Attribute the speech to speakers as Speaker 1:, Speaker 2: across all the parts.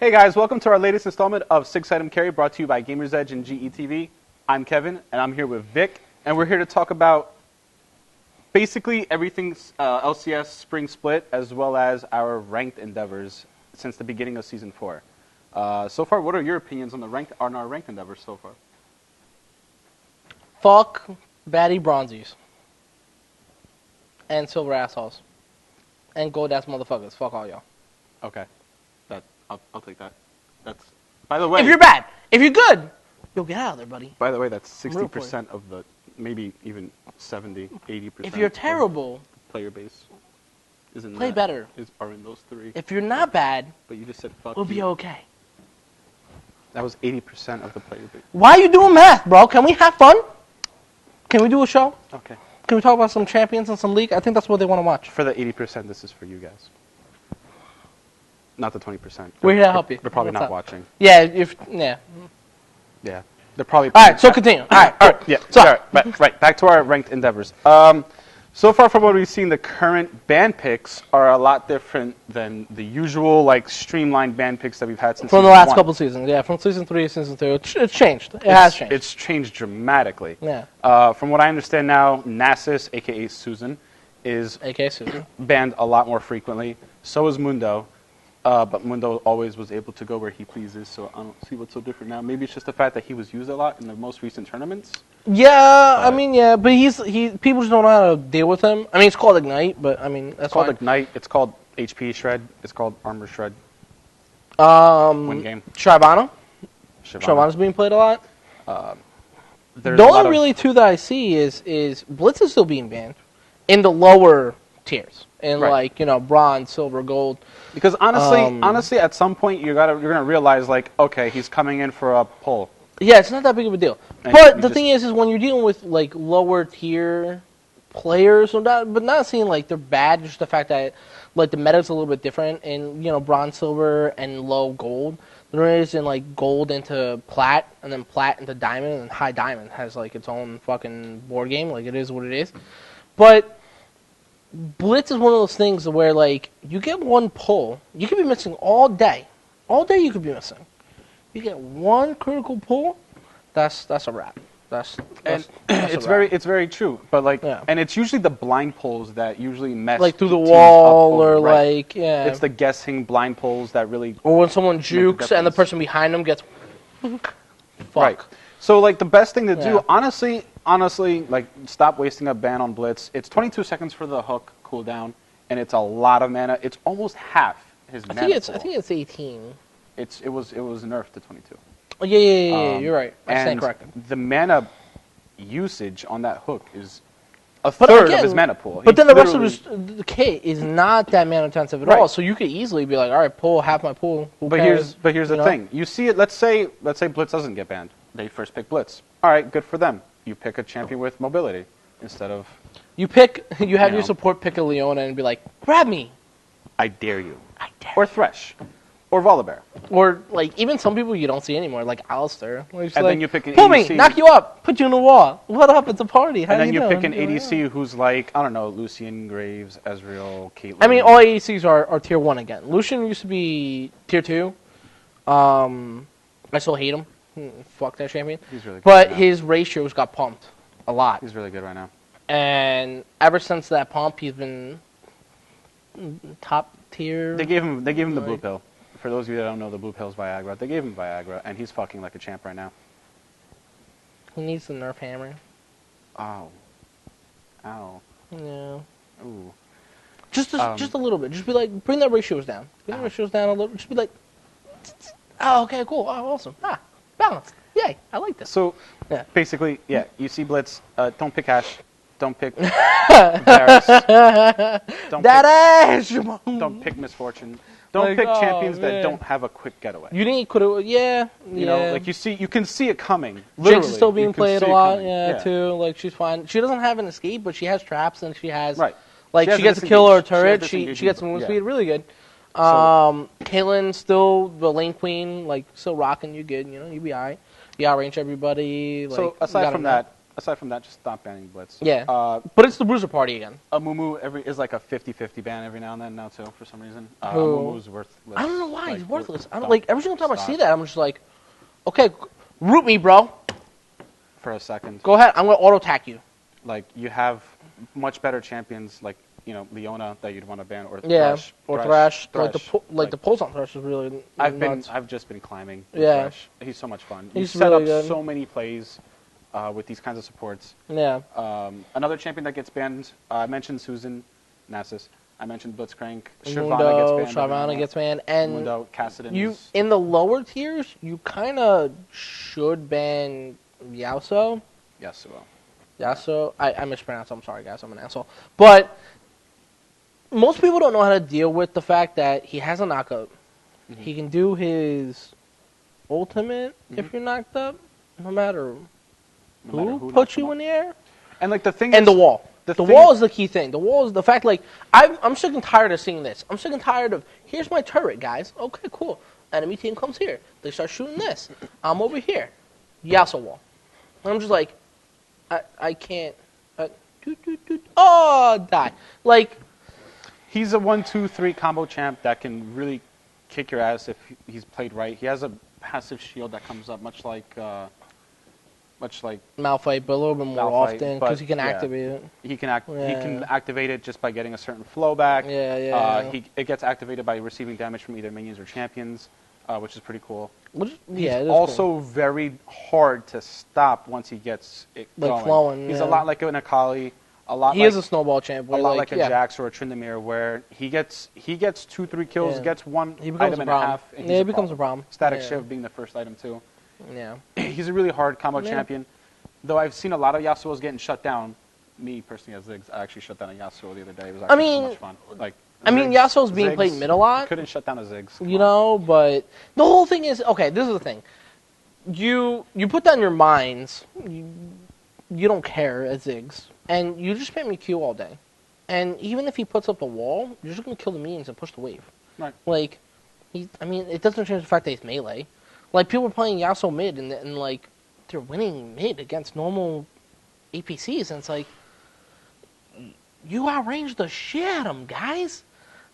Speaker 1: Hey guys, welcome to our latest installment of 6 Item Karry, brought to you by Gamers Edge and GETV. I'm Kevin, and I'm here with Vic, and we're here to talk about basically everything LCS Spring Split, as well as our ranked endeavors since the beginning of Season 4. So far, what are your opinions on our ranked endeavors so far?
Speaker 2: Fuck baddie bronzies. And silver assholes. And gold ass motherfuckers. Fuck all y'all.
Speaker 1: Okay. I'll take that. That's, by the way...
Speaker 2: If you're bad. If you're good, you'll get out of there, buddy.
Speaker 1: By the way, that's 60% of the, maybe even 70, 80%.
Speaker 2: If you're terrible...
Speaker 1: Player base.
Speaker 2: Play better.
Speaker 1: Are in those three.
Speaker 2: If you're not bad...
Speaker 1: But you just said fuck
Speaker 2: we'll be okay.
Speaker 1: That was 80% of the player base.
Speaker 2: Why are you doing math, bro? Can we have fun? Can we do a show?
Speaker 1: Okay.
Speaker 2: Can we talk about some champions and some league? I think that's what they want to watch.
Speaker 1: For the 80%, this is for you guys. Not the 20%.
Speaker 2: We're here to help you.
Speaker 1: They're probably not watching.
Speaker 2: Yeah, yeah.
Speaker 1: Yeah. They're probably...
Speaker 2: All right, so continue. All right.
Speaker 1: Yeah,
Speaker 2: so,
Speaker 1: all right. Back to our ranked endeavors. So far from what we've seen, the current band picks are a lot different than the usual, like, streamlined band picks that we've had since
Speaker 2: from the last couple seasons. Yeah, from Season 3 to Season 2. It's changed. It has changed.
Speaker 1: It's changed dramatically.
Speaker 2: Yeah.
Speaker 1: From what I understand now, Nasus, a.k.a. Susan, is banned a lot more frequently. So is Mundo. But Mundo always was able to go where he pleases, so I don't see what's so different now. Maybe it's just the fact that he was used a lot in the most recent tournaments.
Speaker 2: Yeah, I mean, yeah, but people just don't know how to deal with him. I mean, it's called Ignite, but I mean, that's
Speaker 1: called Ignite. It's called HP Shred. It's called Armor Shred. Win game.
Speaker 2: Shyvana's being played a lot.
Speaker 1: The
Speaker 2: only really two that I see is Blitz is still being banned in the lower tiers, in like bronze, silver, gold.
Speaker 1: Because honestly, at some point you're gonna realize, like, okay, he's coming in for a pull.
Speaker 2: Yeah, it's not that big of a deal. And but the thing is when you're dealing with like lower tier players, but not seeing like they're bad, just the fact that like the meta's a little bit different in bronze, silver, and low gold than it is in like gold into plat, and then plat into diamond, and high diamond has like its own fucking board game. Like, it is what it is. But Blitz is one of those things where, like, you get one pull, you could be missing all day. All day you could be missing. You get one critical pull, that's a wrap. That's
Speaker 1: it's very true. But like, and it's usually the blind pulls that usually mess
Speaker 2: like through the wall or like
Speaker 1: It's the guessing blind pulls that really.
Speaker 2: Or when someone jukes and the person behind them gets. Fuck.
Speaker 1: Right. So like the best thing to do, honestly, like, stop wasting a ban on Blitz. It's 22 seconds for the hook cooldown, and it's a lot of mana. It's almost half his mana. I
Speaker 2: think it's 18.
Speaker 1: It was nerfed to 22.
Speaker 2: Oh, yeah, you're right. I stand corrected.
Speaker 1: The mana usage on that hook is a third of his mana pool.
Speaker 2: But then the rest of his kit is not that mana intensive at all, so you could easily be like, all right, pull half my pool.
Speaker 1: But here's the thing. You see it. Let's say Blitz doesn't get banned. They first pick Blitz. All right, good for them. You pick a champion with mobility instead of... You
Speaker 2: have your support pick a Leona and be like, grab me.
Speaker 1: I dare you.
Speaker 2: I dare
Speaker 1: Or Thresh. Or Volibear.
Speaker 2: Or, like, even some people you don't see anymore, like Alistair.
Speaker 1: Then you pick an
Speaker 2: pull
Speaker 1: ADC.
Speaker 2: Me, knock you up, put you in the wall. What up? It's a party. How
Speaker 1: and then you
Speaker 2: doing?
Speaker 1: pick an ADC who's like, I don't know, Lucian, Graves, Ezreal, Caitlyn.
Speaker 2: I mean, all ADCs are tier 1 again. Lucian used to be tier 2. I still hate him. Fuck that champion.
Speaker 1: He's really good.
Speaker 2: But his ratios got pumped a lot.
Speaker 1: He's really good right now.
Speaker 2: And ever since that pump, he's been top tier.
Speaker 1: They gave him the blue pill. For those of you that don't know, the blue pill's Viagra. They gave him Viagra, and he's fucking like a champ right now.
Speaker 2: He needs the nerf hammer.
Speaker 1: Oh. Ow.
Speaker 2: Yeah.
Speaker 1: Ooh.
Speaker 2: Just a little bit. Just be like, bring the ratios down. Bring the ratios down a little. Just be like, oh, okay, cool. Oh, awesome. Balanced. Yay, I like this.
Speaker 1: So, basically, you see Blitz, don't pick Ashe, don't pick Varus, don't pick Misfortune, don't pick champions that don't have a quick getaway.
Speaker 2: You think could have,
Speaker 1: like you can see it coming. Literally,
Speaker 2: Jinx is still being played a lot, too. Like, she's fine. She doesn't have an escape, but she has traps and she has, like, she gets a kill or a turret. She gets some move speed, really good. Caitlyn still the lane queen, like, still rocking you good. You be alright. You outrange everybody. Like,
Speaker 1: so aside from that, aside from that, just stop banning Blitz.
Speaker 2: Yeah. But it's the Bruiser Party again.
Speaker 1: Amumu is like a 50-50 ban every now and then now, too, for some reason.
Speaker 2: Who?
Speaker 1: Amumu's worthless.
Speaker 2: I don't know why he's worthless. I don't,
Speaker 1: stop,
Speaker 2: like, every single time
Speaker 1: stop.
Speaker 2: I see that, I'm just like, okay, root me, bro.
Speaker 1: For a second.
Speaker 2: Go ahead. I'm going to auto-attack you.
Speaker 1: Like, you have much better champions, like, you know, Leona that you'd want to ban, or
Speaker 2: Thresh. Or Thresh. Like,
Speaker 1: Thresh.
Speaker 2: the pulse on Thresh is really nuts.
Speaker 1: I've just been climbing with Thresh. He's so much fun.
Speaker 2: He's
Speaker 1: set
Speaker 2: really
Speaker 1: up
Speaker 2: good.
Speaker 1: so many plays with these kinds of supports.
Speaker 2: Yeah.
Speaker 1: Another champion that gets banned, I mentioned Susan Nasus. I mentioned Blitzcrank. Shyvana
Speaker 2: gets banned. And
Speaker 1: Mundo, Kassadin.
Speaker 2: In the lower tiers, you kind of should ban Yasuo. Yasuo. I mispronounced. I'm sorry, guys. I'm an asshole. But most people don't know how to deal with the fact that he has a knockup. Mm-hmm. He can do his ultimate if you're knocked up, no matter who puts you in the air.
Speaker 1: And like the thing
Speaker 2: and
Speaker 1: is,
Speaker 2: the wall. The wall is the key thing. The wall is the fact, like, I'm sick and tired of seeing this. I'm sick and tired of, here's my turret, guys. Okay, cool. Enemy team comes here. They start shooting this. I'm over here. Yasuo wall. And I'm just like, I can't. Die. Like,
Speaker 1: he's a 1-2-3 combo champ that can really kick your ass if he's played right. He has a passive shield that comes up much like
Speaker 2: Malphite, but a little bit more often because he can activate it.
Speaker 1: He can activate it just by getting a certain flow back. It gets activated by receiving damage from either minions or champions, which is pretty cool. He's also very hard to stop once he gets it going.
Speaker 2: Flowing.
Speaker 1: He's a lot like an Akali.
Speaker 2: He is a snowball champ.
Speaker 1: A lot like a Jax or a Tryndamere, where he gets 2-3 kills, gets one item and a half. And
Speaker 2: it becomes a problem.
Speaker 1: Static Shiv being the first item too.
Speaker 2: Yeah.
Speaker 1: He's a really hard combo champion. Though I've seen a lot of Yasuo's getting shut down. Me personally, as Ziggs, I actually shut down a Yasuo the other day. It was actually so much fun. Like,
Speaker 2: Yasuo's being played mid a lot.
Speaker 1: Couldn't shut down a Ziggs.
Speaker 2: You know, but the whole thing is, okay, this is the thing. You put down your mines, you don't care as Ziggs, and you just spam your Q all day. And even if he puts up a wall, you're just going to kill the minions and push the wave.
Speaker 1: Right.
Speaker 2: Like, it doesn't change the fact that he's melee. Like, people are playing Yasuo mid, and like, they're winning mid against normal APCs, and it's like, you outrange the shit out of them, guys.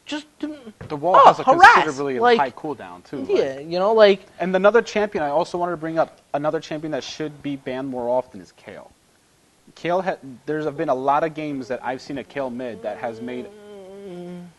Speaker 2: Just
Speaker 1: the wall has a considerably high cooldown, too.
Speaker 2: Yeah, you know, like...
Speaker 1: And another champion I also wanted to bring up, another champion that should be banned more often is Kayle. There's been a lot of games that I've seen a Kayle mid that has made...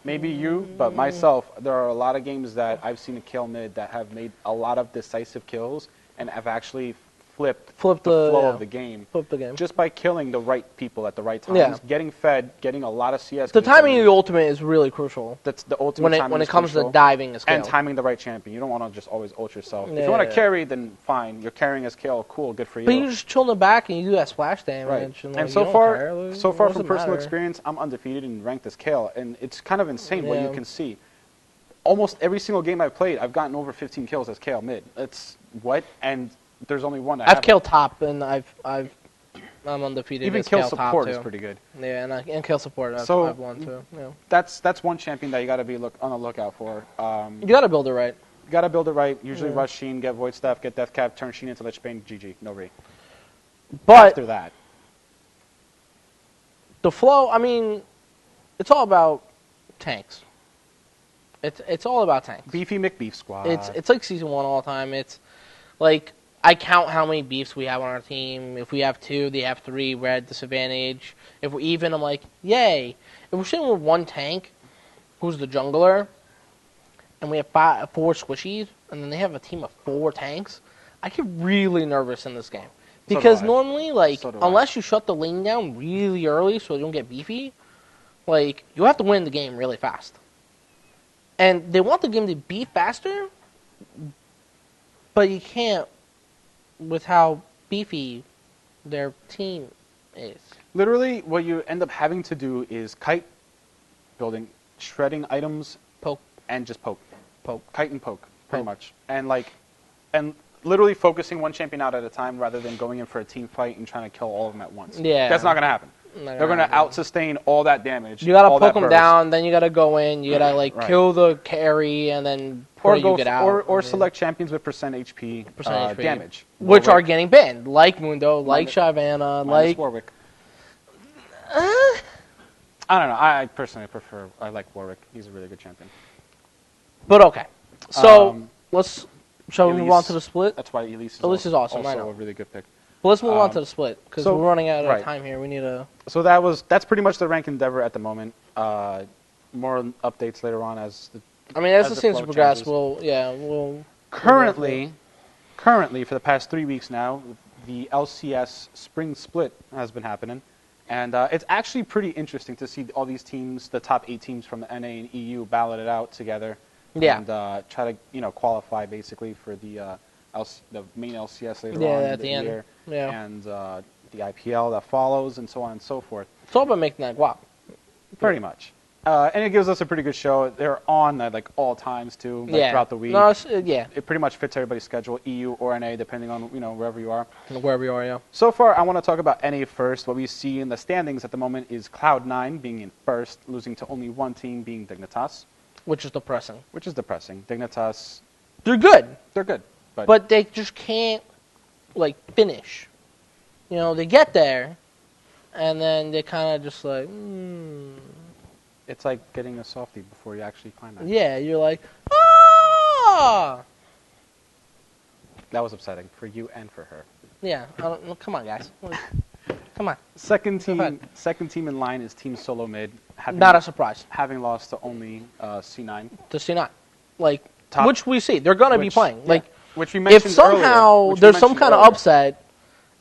Speaker 1: Maybe you, but myself, there are a lot of games that I've seen a Kayle mid that have made a lot of decisive kills and have actually flipped the flow of the game.
Speaker 2: Flipped the game.
Speaker 1: Just by killing the right people at the right times, getting fed, getting a lot of CS.
Speaker 2: The timing of the ultimate is really crucial.
Speaker 1: That's the ultimate timing
Speaker 2: when it comes to diving as Kayle.
Speaker 1: And timing the right champion. You don't want to just always ult yourself. If you want to carry, then fine. You're carrying as Kayle. Cool, good for you.
Speaker 2: But you just chill in the back and you do that splash damage.
Speaker 1: Right. And so far from personal experience, I'm undefeated and ranked as Kayle. And it's kind of insane what you can see. Almost every single game I've played, I've gotten over 15 kills as Kayle mid. It's what? And there's only one.
Speaker 2: I've Kayle top, and I'm undefeated.
Speaker 1: Even Kayle support is pretty good.
Speaker 2: Yeah, and Kayle support I've won too. Yeah.
Speaker 1: That's one champion that you got to be on the lookout for.
Speaker 2: You got to build it right.
Speaker 1: You got to build it right. Usually rush Sheen, get Void Staff, get Death Cap, turn Sheen into Lich Bane, GG, no re.
Speaker 2: But
Speaker 1: after that,
Speaker 2: the flow. I mean, it's all about tanks. It's all about tanks.
Speaker 1: Beefy McBeef Squad.
Speaker 2: It's like Season 1 all the time. It's like, I count how many beefs we have on our team. If we have 2, they have 3. We're at disadvantage. If we're even, I'm like, yay. If we're sitting with one tank, who's the jungler, and we have 4 squishies, and then they have a team of 4 tanks, I get really nervous in this game. Because normally, like, unless you shut the lane down really early so you don't get beefy, like, you have to win the game really fast. And they want the game to be faster, but you can't with how beefy their team is.
Speaker 1: Literally, what you end up having to do is kite, building, shredding items,
Speaker 2: poke,
Speaker 1: and just poke. Kite and poke, pretty much. And literally focusing one champion out at a time rather than going in for a team fight and trying to kill all of them at once.
Speaker 2: Yeah.
Speaker 1: That's not going to happen. They're going to out-sustain all that damage.
Speaker 2: You got to poke them down, then you got to go in, you got to kill the carry, and then before you get out.
Speaker 1: Or select champions with percent HP, damage.
Speaker 2: Which are getting banned, like Mundo, like Shyvana, like...
Speaker 1: Warwick. I don't know. I personally I like Warwick. He's a really good champion.
Speaker 2: But okay. So, shall we move on to the split?
Speaker 1: That's why Elise
Speaker 2: is awesome, I know.
Speaker 1: a really good pick.
Speaker 2: But let's move on to the split, because we're running out of time here. We need to...
Speaker 1: So that's pretty much the rank endeavor at the moment. More updates later on as the...
Speaker 2: as the seasons progress, we'll...
Speaker 1: Currently, for the past 3 weeks now, the LCS Spring Split has been happening. And it's actually pretty interesting to see all these teams, the top 8 teams from the NA and EU, ballot it out together.
Speaker 2: Yeah.
Speaker 1: And try to, qualify basically for the main LCS later on
Speaker 2: at the end.
Speaker 1: year.
Speaker 2: Yeah.
Speaker 1: And the IPL that follows, and so on and so forth.
Speaker 2: It's all about making that guap.
Speaker 1: Pretty much. And it gives us a pretty good show. They're on at all times too, throughout the week.
Speaker 2: No,
Speaker 1: It pretty much fits everybody's schedule, EU or NA, depending on wherever you are.
Speaker 2: Wherever you are, yeah.
Speaker 1: So far, I want to talk about NA first. What we see in the standings at the moment is Cloud9 being in first, losing to only one team, being Dignitas.
Speaker 2: Which is depressing.
Speaker 1: Dignitas.
Speaker 2: They're good.
Speaker 1: They're good,
Speaker 2: but they just can't finish. They get there, and then they kind of just
Speaker 1: It's like getting a softie before you actually climb it.
Speaker 2: Yeah, you're like, ah!
Speaker 1: That was upsetting for you and for her.
Speaker 2: Yeah, come on, guys. Come on.
Speaker 1: Second team in line is Team Solo Mid.
Speaker 2: Not a surprise.
Speaker 1: Having lost to only C9.
Speaker 2: To C9. Which we see. They're going to be playing.
Speaker 1: Yeah. Which we mentioned
Speaker 2: if somehow
Speaker 1: earlier,
Speaker 2: there's some kind of upset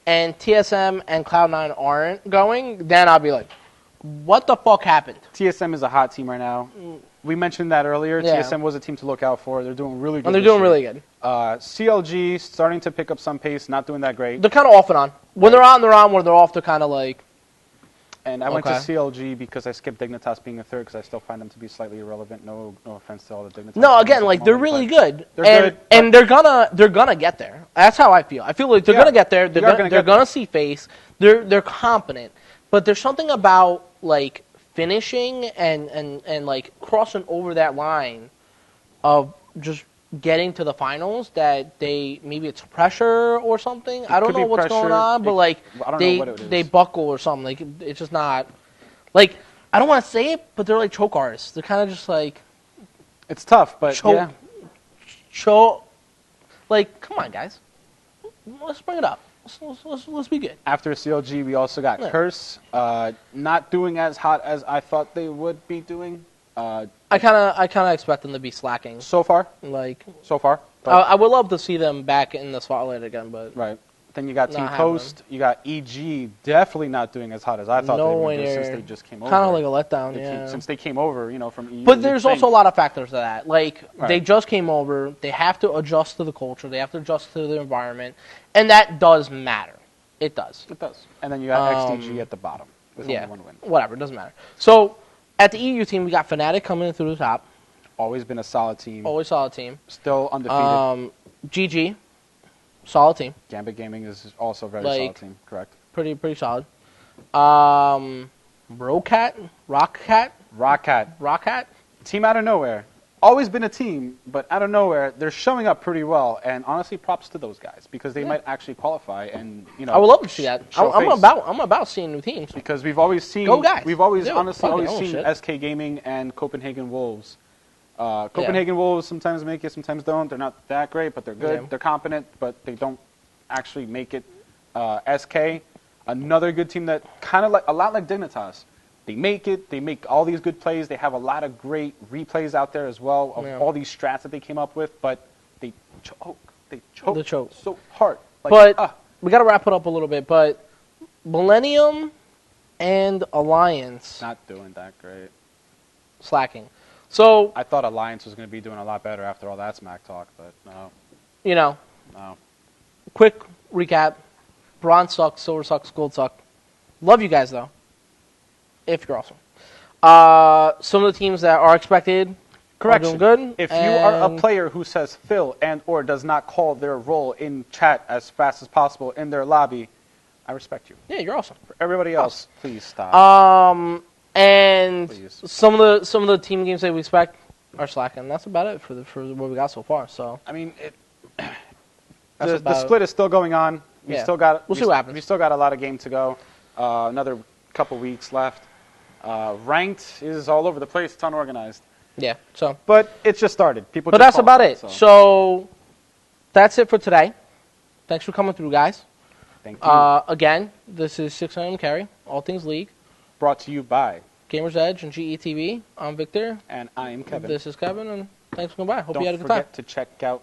Speaker 2: and TSM and Cloud9 aren't going, then I'll be like, what the fuck happened?
Speaker 1: TSM is a hot team right now. We mentioned that earlier.
Speaker 2: Yeah.
Speaker 1: TSM was a team to look out for. They're doing really good.
Speaker 2: And they're doing really good.
Speaker 1: CLG starting to pick up some pace, not doing that great.
Speaker 2: They're kind of off and on. When they're on, they're on. When they're off, they're kind of like...
Speaker 1: And I went to CLG because I skipped Dignitas being a third because I still find them to be slightly irrelevant. No offense to all the Dignitas.
Speaker 2: No, again, they're really good.
Speaker 1: They're good.
Speaker 2: And they're gonna get there. That's how I feel. I feel like they're gonna get there. They're gonna see face. They're competent. But there's something about finishing and crossing over that line of just getting to the finals that maybe it's pressure or something. I don't know what's going on, but they buckle or something. It's just not I don't want to say it, but they're like choke artists. They're kind of just
Speaker 1: it's tough, but
Speaker 2: come on, guys, let's bring it up. Let's be good.
Speaker 1: After CLG, we also got Curse, not doing as hot as I thought they would be doing.
Speaker 2: I kind of expect them to be slacking.
Speaker 1: So far.
Speaker 2: I would love to see them back in the spotlight again, but
Speaker 1: right. Then you got Team Coast. You got EG, definitely not doing as hot as I thought they would do since they just came over.
Speaker 2: Kind of like a letdown,
Speaker 1: since they came over, from EU.
Speaker 2: But there's also a lot of factors to that. They just came over. They have to adjust to the culture. They have to adjust to the environment, and that does matter. It does.
Speaker 1: It does. And then you got XDG at the bottom with only one win.
Speaker 2: Whatever, it doesn't matter. So at the EU team, we got Fnatic coming in through the top.
Speaker 1: Always been a solid team.
Speaker 2: Always solid team.
Speaker 1: Still undefeated.
Speaker 2: GG, solid team.
Speaker 1: Gambit Gaming is also a very solid team. Correct.
Speaker 2: Pretty solid. Rockcat.
Speaker 1: Team out of nowhere. Always been a team, but out of nowhere, they're showing up pretty well. And honestly, props to those guys because they might actually qualify. And
Speaker 2: I would love to see that. I'm about seeing new teams
Speaker 1: because we've always seen.
Speaker 2: Go guys.
Speaker 1: We've always seen SK Gaming and Copenhagen Wolves. Copenhagen Wolves sometimes make it, sometimes don't. They're not that great, but they're good. Yeah. They're competent, but they don't actually make it. SK, another good team that kind of a lot like Dignitas. They make it. They make all these good plays. They have a lot of great replays out there as well of all these strats that they came up with, but they choke. They choke so hard.
Speaker 2: But we got to wrap it up a little bit. But Millennium and Alliance
Speaker 1: not doing that great.
Speaker 2: Slacking. So
Speaker 1: I thought Alliance was going to be doing a lot better after all that smack talk, but no.
Speaker 2: No. Quick recap: Bronze sucks, Silver sucks, Gold sucks. Love you guys though. If you're awesome. Some of the teams that are expected are doing good.
Speaker 1: If you are a player who says fill and or does not call their role in chat as fast as possible in their lobby, I respect you.
Speaker 2: Yeah, you're awesome.
Speaker 1: For everybody else, please stop.
Speaker 2: And please. Some of the team games that we expect, are slacking. That's about it for what we got so far. So
Speaker 1: I mean, the split is still going on. We'll see what happens. We still got a lot of game to go. Another couple weeks left. Ranked is all over the place. It's unorganized.
Speaker 2: Yeah. So,
Speaker 1: but it's just started.
Speaker 2: But that's about it. So that's it for today. Thanks for coming through, guys.
Speaker 1: Thank you.
Speaker 2: Again, this is Item Karry, All Things League.
Speaker 1: Brought to you by
Speaker 2: Gamers Edge and GETV. I'm Victor.
Speaker 1: And I am Kevin.
Speaker 2: This is Kevin, and thanks for coming by. Hope you had a good
Speaker 1: Don't
Speaker 2: time.
Speaker 1: forget to check out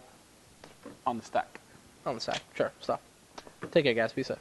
Speaker 1: On the Stack.
Speaker 2: On the stack. Sure. Stop. Take care, guys. Be safe.